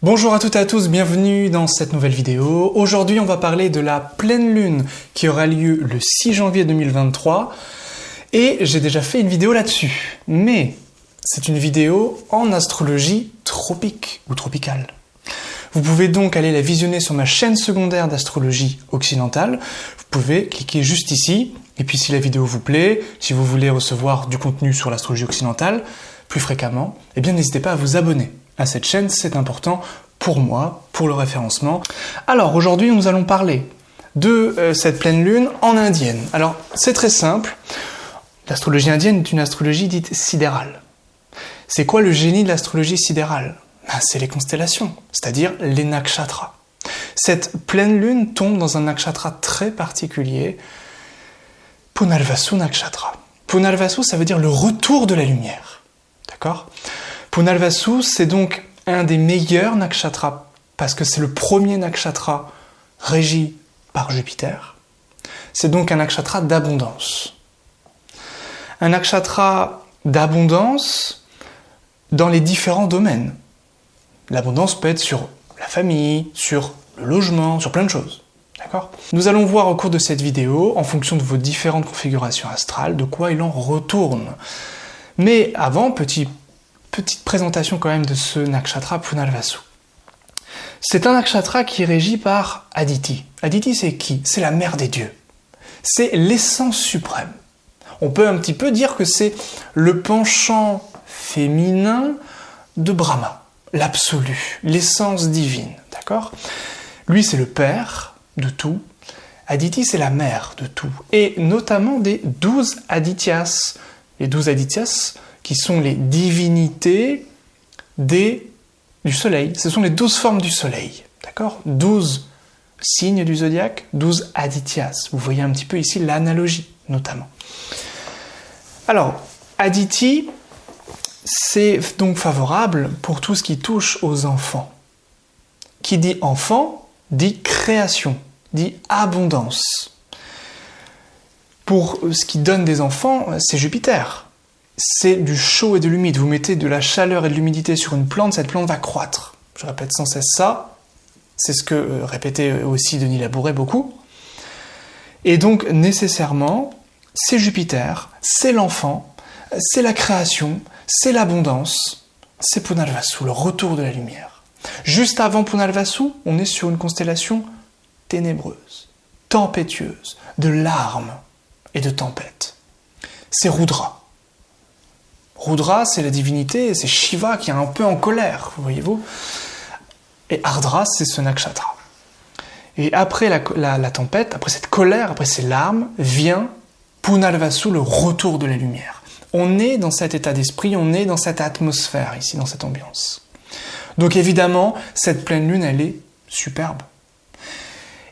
Bonjour à toutes et à tous, bienvenue dans cette nouvelle vidéo. Aujourd'hui on va parler de la pleine lune qui aura lieu le 6 janvier 2023 et j'ai déjà fait une vidéo là-dessus. Mais c'est une vidéo en astrologie tropique ou tropicale. Vous pouvez donc aller la visionner sur ma chaîne secondaire d'astrologie occidentale. Vous pouvez cliquer juste ici et puis si la vidéo vous plaît, si vous voulez recevoir du contenu sur l'astrologie occidentale plus fréquemment, eh bien n'hésitez pas à vous abonner à cette chaîne, c'est important pour moi, pour le référencement. Alors aujourd'hui nous allons parler de cette pleine lune en indienne. Alors c'est très simple, l'astrologie indienne est une astrologie dite sidérale. C'est quoi le génie de l'astrologie sidérale? C'est les constellations, c'est-à-dire les nakshatras. Cette pleine lune tombe dans un nakshatra très particulier, Punarvasu nakshatra. Punarvasu, ça veut dire le retour de la lumière. D'accord? Punarvasu, c'est donc un des meilleurs nakshatras, parce que c'est le premier nakshatra régi par Jupiter. C'est donc un nakshatra d'abondance. Un nakshatra d'abondance dans les différents domaines. L'abondance peut être sur la famille, sur le logement, sur plein de choses. D'accord ? Nous allons voir au cours de cette vidéo, en fonction de vos différentes configurations astrales, de quoi il en retourne. Mais avant, petite présentation quand même de ce nakshatra Punarvasu. C'est un nakshatra qui est régi par Aditi. Aditi, c'est qui? C'est la mère des dieux. C'est l'essence suprême. On peut un petit peu dire que c'est le penchant féminin de Brahma, l'absolu, l'essence divine. D'accord? Lui, c'est le père de tout. Aditi, c'est la mère de tout. Et notamment des 12 Adityas. Les 12 Adityas, qui sont les divinités du soleil. Ce sont les 12 formes du soleil. D'accord? 12 signes du zodiaque, 12 Adityas. Vous voyez un petit peu ici l'analogie, notamment. Alors, Aditi, c'est donc favorable pour tout ce qui touche aux enfants. Qui dit enfant, dit création, dit abondance. Pour ce qui donne des enfants, c'est Jupiter. C'est du chaud et de l'humide. Vous mettez de la chaleur et de l'humidité sur une plante, cette plante va croître. Je répète sans cesse ça. C'est ce que répétait aussi Denis Labouret beaucoup. Et donc, nécessairement, c'est Jupiter, c'est l'enfant, c'est la création, c'est l'abondance, c'est Punarvasu, le retour de la lumière. Juste avant Punarvasu, on est sur une constellation ténébreuse, tempétueuse, de larmes et de tempêtes. C'est Rudra. Rudra, c'est la divinité, c'est Shiva qui est un peu en colère, voyez-vous. Et Ardra, c'est ce nakshatra. Et après la tempête, après cette colère, après ces larmes, vient Punarvasu, le retour de la lumière. On est dans cet état d'esprit, on est dans cette atmosphère ici, dans cette ambiance. Donc évidemment, cette pleine lune, elle est superbe.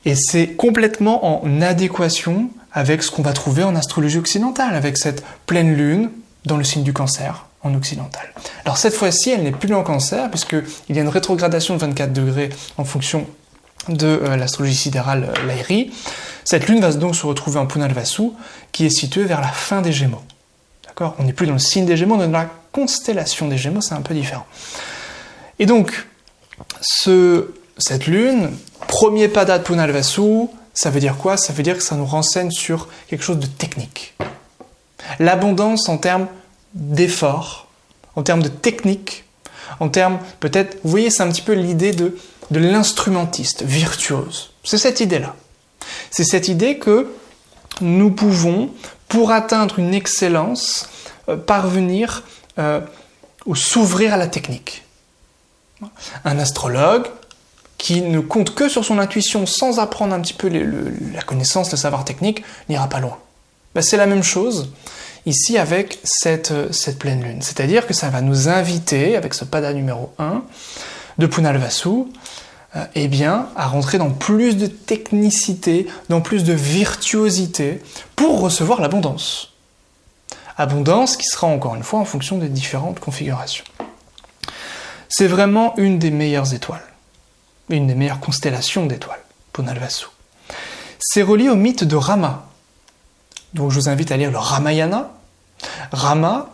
Et c'est complètement en adéquation avec ce qu'on va trouver en astrologie occidentale, avec cette pleine lune dans le signe du Cancer, en occidental. Alors cette fois-ci, elle n'est plus en Cancer, puisqu'il y a une rétrogradation de 24 degrés en fonction de l'astrologie sidérale Lahiri. Cette lune va donc se retrouver en Punarvasu, qui est située vers la fin des Gémeaux. D'accord ? On n'est plus dans le signe des Gémeaux, on est dans la constellation des Gémeaux, c'est un peu différent. Et donc, cette lune, premier pada de Punarvasu, ça veut dire quoi? Ça veut dire que ça nous renseigne sur quelque chose de technique. L'abondance en termes d'effort, en termes de technique, en termes peut-être, vous voyez, c'est un petit peu l'idée de l'instrumentiste, virtuose. C'est cette idée-là. C'est cette idée que nous pouvons, pour atteindre une excellence, parvenir ou s'ouvrir à la technique. Un astrologue qui ne compte que sur son intuition sans apprendre un petit peu la connaissance, le savoir technique, n'ira pas loin. C'est la même chose ici avec cette pleine lune. C'est-à-dire que ça va nous inviter, avec ce pada numéro 1 de Punarvasu, à rentrer dans plus de technicité, dans plus de virtuosité pour recevoir l'abondance. Abondance qui sera encore une fois en fonction des différentes configurations. C'est vraiment une des meilleures étoiles, une des meilleures constellations d'étoiles, Punarvasu. C'est relié au mythe de Rama. Donc je vous invite à lire le Ramayana. Rama,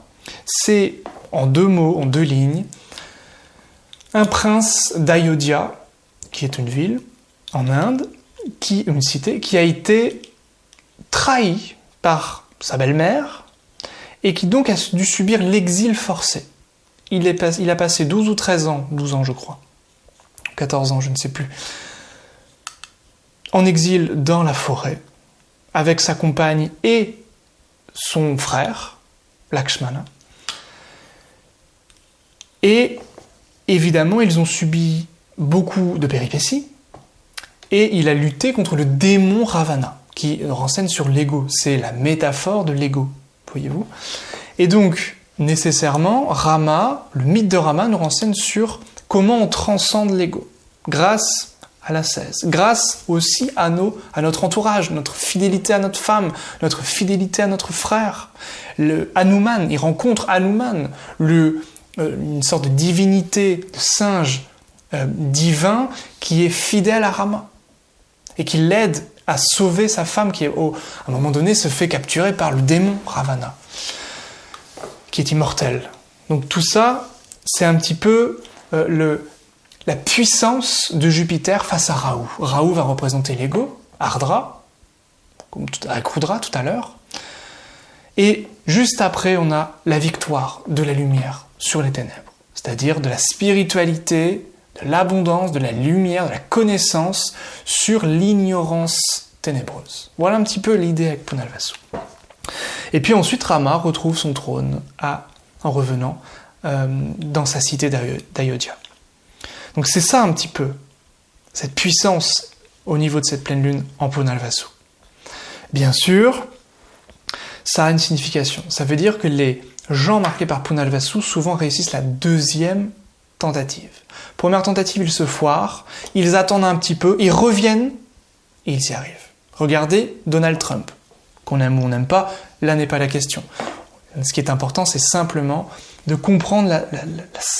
c'est en 2 mots, en 2 lignes, un prince d'Ayodhya, qui est une ville en Inde, une cité, qui a été trahi par sa belle-mère et qui donc a dû subir l'exil forcé. Il a passé 12 ou 13 ans, 12 ans je crois, 14 ans, je ne sais plus, en exil dans la forêt, avec sa compagne et son frère, Lakshmana. Et évidemment, ils ont subi beaucoup de péripéties, et il a lutté contre le démon Ravana, qui renseigne sur l'ego. C'est la métaphore de l'ego, voyez-vous. Et donc, nécessairement, Rama, le mythe de Rama nous renseigne sur comment on transcende l'ego, grâce à l'ascèse, grâce aussi à notre entourage, notre fidélité à notre femme, notre fidélité à notre frère. Le Hanuman, il rencontre Hanuman, une sorte de divinité, de singe divin qui est fidèle à Rama et qui l'aide à sauver sa femme qui, à un moment donné, se fait capturer par le démon Ravana, qui est immortel. Donc tout ça, c'est un petit peu la puissance de Jupiter face à Rahu. Rahu va représenter l'ego, Ardra, avec Rudra tout à l'heure. Et juste après, on a la victoire de la lumière sur les ténèbres, c'est-à-dire de la spiritualité, de l'abondance, de la lumière, de la connaissance sur l'ignorance ténébreuse. Voilà un petit peu l'idée avec Punarvasu. Et puis ensuite, Rama retrouve son trône en revenant dans sa cité d'Ayodhya. Donc c'est ça un petit peu, cette puissance au niveau de cette pleine lune en Punarvasu. Bien sûr, ça a une signification. Ça veut dire que les gens marqués par Punarvasu souvent réussissent la deuxième tentative. Première tentative, ils se foirent, ils attendent un petit peu, ils reviennent et ils y arrivent. Regardez Donald Trump, qu'on aime ou on n'aime pas, là n'est pas la question. Ce qui est important, c'est simplement de comprendre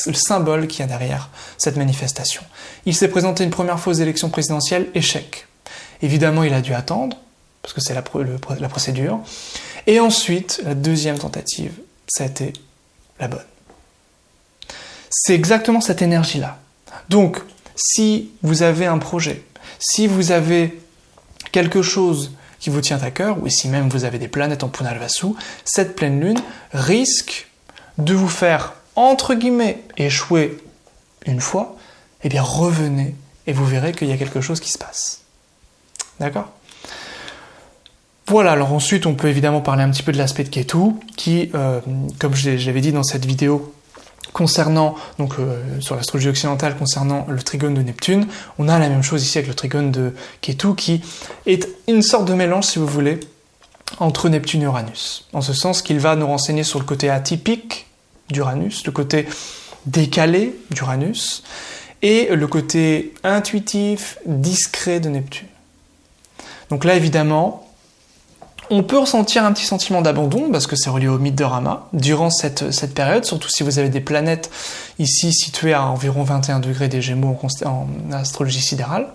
le symbole qu'il y a derrière cette manifestation. Il s'est présenté une première fois aux élections présidentielles, échec. Évidemment, il a dû attendre, parce que c'est la procédure. Et ensuite, la deuxième tentative, ça a été la bonne. C'est exactement cette énergie-là. Donc, si vous avez un projet, si vous avez quelque chose qui vous tient à cœur, ou si même vous avez des planètes en Punarvasu, cette pleine lune risque de vous faire, entre guillemets, échouer une fois, eh bien revenez et vous verrez qu'il y a quelque chose qui se passe. D'accord ? Voilà, alors ensuite on peut évidemment parler un petit peu de l'aspect de Ketu, qui, comme j'avais dit dans cette vidéo, concernant, donc sur l'astrologie occidentale, concernant le trigone de Neptune, on a la même chose ici avec le trigone de Ketu, qui est une sorte de mélange, si vous voulez, entre Neptune et Uranus. En ce sens qu'il va nous renseigner sur le côté atypique d'Uranus, le côté décalé d'Uranus, et le côté intuitif, discret de Neptune. Donc là, évidemment, on peut ressentir un petit sentiment d'abandon, parce que c'est relié au mythe de Rama, durant cette période, surtout si vous avez des planètes ici situées à environ 21 degrés des Gémeaux en astrologie sidérale.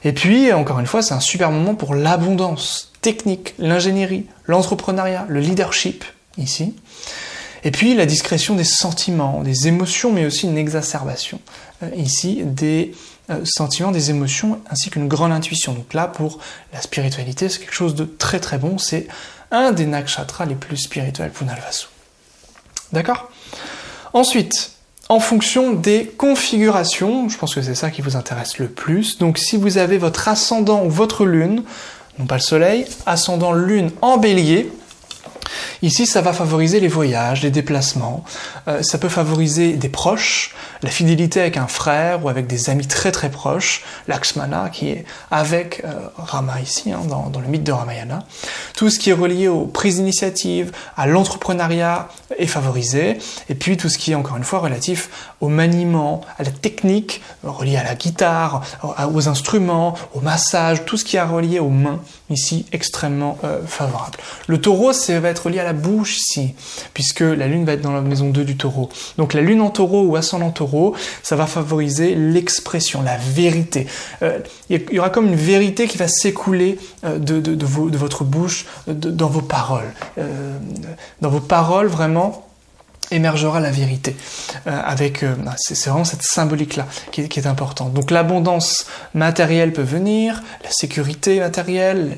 Et puis, encore une fois, c'est un super moment pour l'abondance technique, l'ingénierie, l'entrepreneuriat, le leadership, ici. Et puis, la discrétion des sentiments, des émotions, mais aussi une exacerbation, ici, des sentiments, des émotions, ainsi qu'une grande intuition. Donc là, pour la spiritualité, c'est quelque chose de très très bon. C'est un des nakshatras les plus spirituels, Punarvasu. D'accord ? Ensuite, en fonction des configurations, je pense que c'est ça qui vous intéresse le plus. Donc si vous avez votre ascendant ou votre lune, non pas le soleil, ascendant lune en bélier, ici, ça va favoriser les voyages, les déplacements, ça peut favoriser des proches, la fidélité avec un frère ou avec des amis très très proches, Lakshmana qui est avec Rama ici, hein, dans le mythe de Ramayana. Tout ce qui est relié aux prises d'initiative, à l'entrepreneuriat est favorisé, et puis tout ce qui est encore une fois relatif au maniement, à la technique, relié à la guitare, aux instruments, au massage, tout ce qui est relié aux mains, ici extrêmement favorable. Le taureau, ça va être lié à la bouche ici, puisque la lune va être dans la maison 2 du taureau. Donc la lune en taureau ou ascendant taureau, ça va favoriser l'expression, la vérité. Il y aura comme une vérité qui va s'écouler de votre bouche, dans vos paroles. Dans vos paroles, vraiment, émergera la vérité. C'est vraiment cette symbolique-là qui est importante. Donc l'abondance matérielle peut venir, la sécurité matérielle,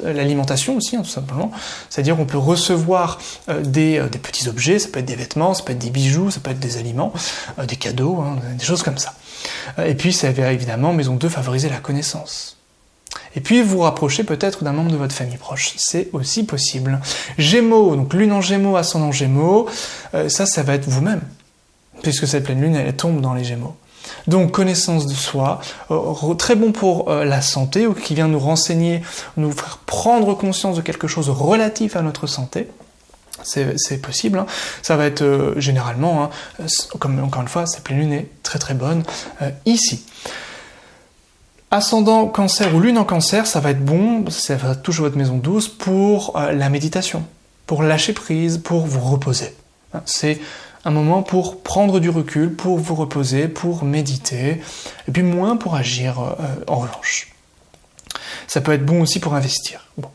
l'alimentation aussi, tout simplement. C'est-à-dire on peut recevoir des petits objets, ça peut être des vêtements, ça peut être des bijoux, ça peut être des aliments, des cadeaux, des choses comme ça. Et puis ça va évidemment, maison 2, favoriser la connaissance. Et puis vous rapprochez peut-être d'un membre de votre famille proche, c'est aussi possible. Gémeaux, donc lune en Gémeaux, ascendant Gémeaux, ça va être vous-même, puisque cette pleine lune, elle tombe dans les Gémeaux. Donc connaissance de soi, très bon pour la santé, ou qui vient nous renseigner, nous faire prendre conscience de quelque chose relatif à notre santé. C'est possible, hein. Ça va être généralement, comme encore une fois, cette pleine lune est très très bonne ici. Ascendant Cancer ou lune en Cancer, ça va être bon, ça va toucher votre maison 12 pour la méditation, pour lâcher prise, pour vous reposer. C'est un moment pour prendre du recul, pour vous reposer, pour méditer, et puis moins pour agir en revanche. Ça peut être bon aussi pour investir. Bon.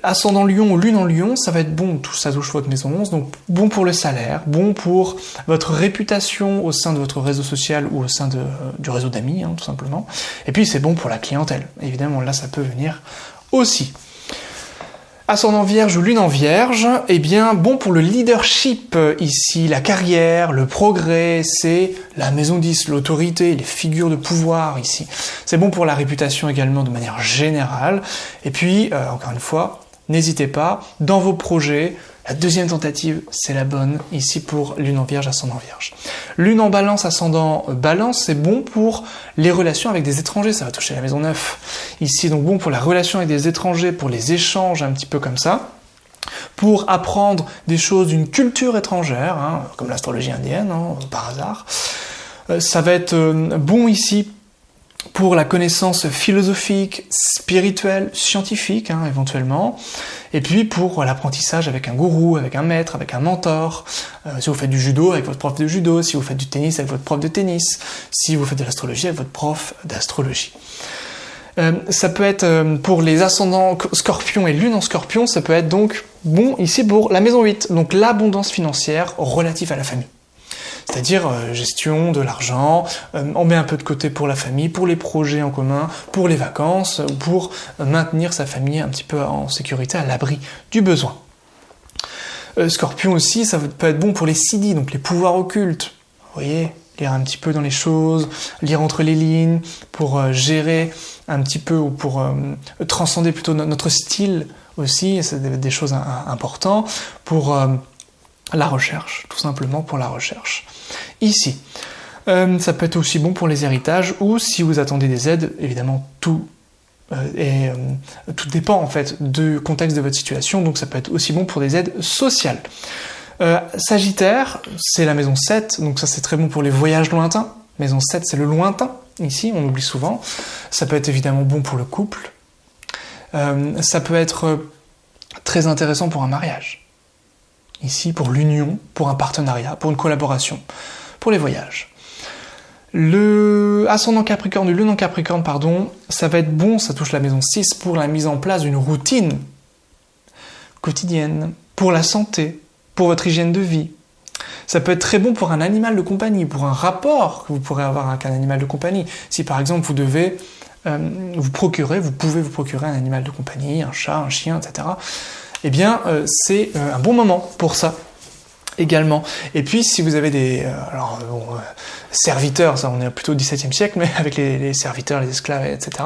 Ascendant Lion ou lune en Lion, ça va être bon, tout ça touche votre maison 11, donc bon pour le salaire, bon pour votre réputation au sein de votre réseau social ou au sein du réseau d'amis, tout simplement. Et puis c'est bon pour la clientèle, évidemment, là ça peut venir aussi. Ascendant Vierge ou lune en Vierge, eh bien bon pour le leadership ici, la carrière, le progrès, c'est la maison 10, l'autorité, les figures de pouvoir ici. C'est bon pour la réputation également de manière générale. Et puis, encore une fois, n'hésitez pas, dans vos projets, la deuxième tentative, c'est la bonne, ici pour lune en Vierge, ascendant Vierge. Lune en Balance, ascendant Balance, c'est bon pour les relations avec des étrangers, ça va toucher la maison 9. Ici, donc bon pour la relation avec des étrangers, pour les échanges un petit peu comme ça, pour apprendre des choses d'une culture étrangère, comme l'astrologie indienne, par hasard. Ça va être bon ici pour la connaissance philosophique, spirituelle, scientifique, éventuellement, et puis pour l'apprentissage avec un gourou, avec un maître, avec un mentor, si vous faites du judo avec votre prof de judo, si vous faites du tennis avec votre prof de tennis, si vous faites de l'astrologie avec votre prof d'astrologie. Ça peut être pour les ascendants Scorpion et lune en Scorpion, ça peut être donc bon ici pour la maison 8, donc l'abondance financière relative à la famille. C'est-à-dire gestion de l'argent, on met un peu de côté pour la famille, pour les projets en commun, pour les vacances, pour maintenir sa famille un petit peu en sécurité, à l'abri du besoin. Scorpion aussi, ça peut être bon pour les siddhis, donc les pouvoirs occultes. Vous voyez, lire un petit peu dans les choses, lire entre les lignes, pour gérer un petit peu, ou pour transcender plutôt notre style aussi, c'est des choses importantes, pour la recherche, tout simplement pour la recherche. Ici, ça peut être aussi bon pour les héritages, ou si vous attendez des aides, évidemment tout dépend en fait du contexte de votre situation, donc ça peut être aussi bon pour des aides sociales. Sagittaire, c'est la maison 7, donc ça c'est très bon pour les voyages lointains. Maison 7, c'est le lointain, ici, on l'oublie souvent. Ça peut être évidemment bon pour le couple. Ça peut être très intéressant pour un mariage. Ici, pour l'union, pour un partenariat, pour une collaboration, pour les voyages. Le ascendant Capricorne, le lune en Capricorne, ça va être bon, ça touche la maison 6, pour la mise en place d'une routine quotidienne, pour la santé, pour votre hygiène de vie. Ça peut être très bon pour un animal de compagnie, pour un rapport que vous pourrez avoir avec un animal de compagnie. Si par exemple vous devez vous pouvez vous procurer un animal de compagnie, un chat, un chien, etc., eh bien, c'est un bon moment pour ça également. Et puis, si vous avez des serviteurs, ça on est plutôt au XVIIe siècle, mais avec les serviteurs, les esclaves, etc.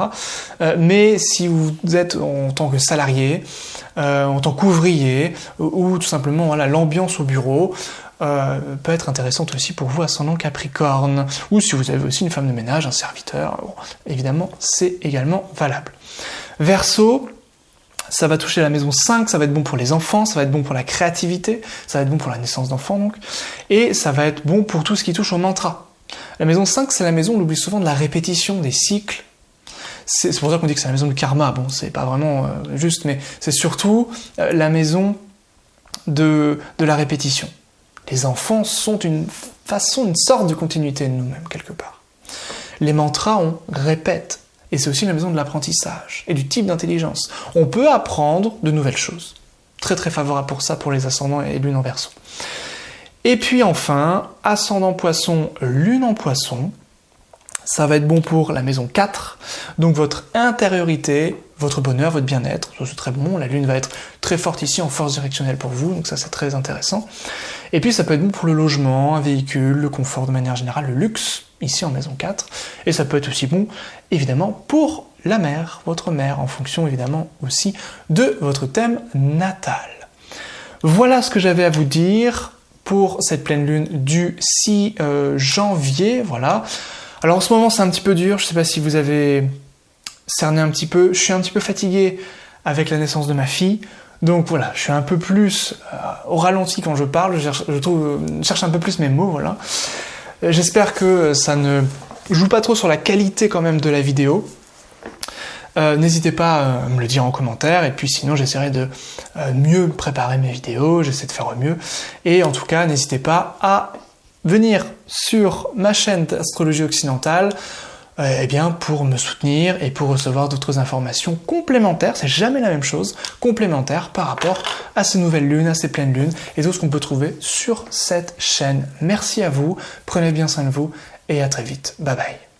Mais si vous êtes en tant que salarié, en tant qu'ouvrier, ou tout simplement l'ambiance au bureau, peut être intéressante aussi pour vous, ascendant Capricorne. Ou si vous avez aussi une femme de ménage, un serviteur, évidemment, c'est également valable. Verseau, ça va toucher la maison 5, ça va être bon pour les enfants, ça va être bon pour la créativité, ça va être bon pour la naissance d'enfants donc, et ça va être bon pour tout ce qui touche au mantra. La maison 5, c'est la maison, on l'oublie souvent, de la répétition, des cycles. C'est pour ça qu'on dit que c'est la maison du karma, bon c'est pas vraiment juste, mais c'est surtout la maison de la répétition. Les enfants sont une sorte de continuité de nous-mêmes quelque part. Les mantras, on répète. Et c'est aussi la maison de l'apprentissage et du type d'intelligence. On peut apprendre de nouvelles choses. Très très favorable pour ça, pour les ascendants et lune en Verseau. Et puis enfin, ascendant Poisson, Lune en Poisson. Ça va être bon pour la maison 4, donc votre intériorité, votre bonheur, votre bien-être, ça c'est très bon, la Lune va être très forte ici en force directionnelle pour vous, donc ça c'est très intéressant. Et puis ça peut être bon pour le logement, un véhicule, le confort de manière générale, le luxe, ici en maison 4, et ça peut être aussi bon, évidemment, pour la mère, votre mère, en fonction évidemment aussi de votre thème natal. Voilà ce que j'avais à vous dire pour cette pleine lune du 6 janvier, voilà. Alors en ce moment c'est un petit peu dur, je ne sais pas si vous avez cerné un petit peu, je suis un petit peu fatigué avec la naissance de ma fille, donc voilà, je suis un peu plus au ralenti quand je parle, je cherche un peu plus mes mots, voilà. J'espère que ça ne joue pas trop sur la qualité quand même de la vidéo. N'hésitez pas à me le dire en commentaire, et puis sinon j'essaierai de mieux préparer mes vidéos, j'essaie de faire au mieux, et en tout cas n'hésitez pas à venir sur ma chaîne d'Astrologie Occidentale pour me soutenir et pour recevoir d'autres informations complémentaires, c'est jamais la même chose, complémentaires par rapport à ces nouvelles lunes, à ces pleines lunes et tout ce qu'on peut trouver sur cette chaîne. Merci à vous, prenez bien soin de vous et à très vite. Bye bye.